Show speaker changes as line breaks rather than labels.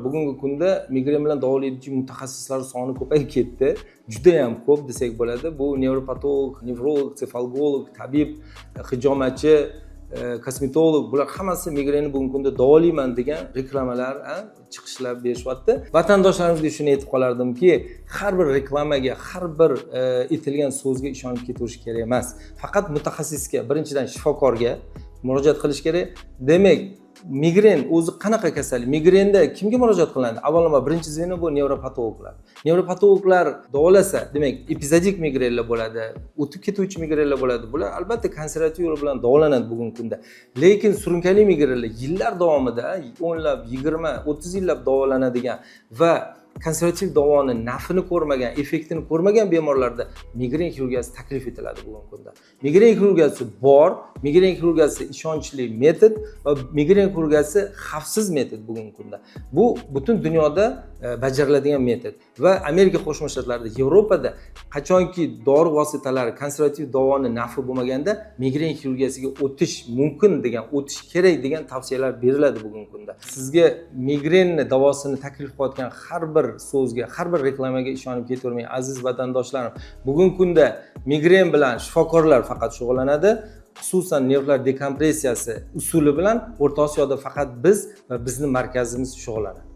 Bugungi kunda migren bilan davolaydigan mutaxassislar soni ko'payib ketdi. Juda ham ko'p desak bo'ladi. Bu nevropatolog, nevrolog, sefalgolog, tabib, hijomatchi, kosmetolog bular hammasi migrenni bugungi kunda davolayman degan reklamalar chiqishlar berishyapti. Vatandoshlarimizga shuni aytib qolardimki, har bir reklamaga, har bir aytilgan so'zga ishonib ketirish kerak emas. Faqat mutaxassisga, birinchidan shifokorga murojaat qilish kerak. Demak, migren o'zi qanaqa kasallik? Migrenda kimga murojaat qilinadi? Avvalambor birinchi zveno bu nevropatologlar. Nevropatologlar davolasa, demak, epizodik migrenlar bo'ladi, o'tib ketuvchi migrenlar bo'ladi. Bular albatta konservativ yo'l bilan davolanadi bugungi kunda. Lekin surunkali migrenlar yillar davomida 10lab, 20, 30 yillab davolanadigan va konservativ davoni nafini ko'rmagan, effektini ko'rmagan bemorlarda migren xirurgiyasi taklif etiladi bugungi kunda. Migren xirurgiyasi bor, migren xirurgiyasi ishonchli metod va migren xirurgiyasi xavfsiz metod bugungi kunda. Bu butun dunyoda bajariladigan metod va Amerika Qo'shma Shtatlarida, Yevropada qachonki dori vositalari konservativ davoni nafi bo'lmaganda migren xirurgiyasiga o'tish mumkin degan, o'tish kerak degan tavsiyalar beriladi bugungi kunda. Sizga migrenni davosini taklif qilayotgan har bir so'zga, har bir reklamaga ishonib ketavermang aziz vatandoshlarim. Bugungi kunda migren bilan shifokorlar faqat shug'ullanadi. Xususan nervlar dekompressiyasi usuli bilan O'rta Osiyoda faqat biz va bizning markazimiz shug'ullanadi.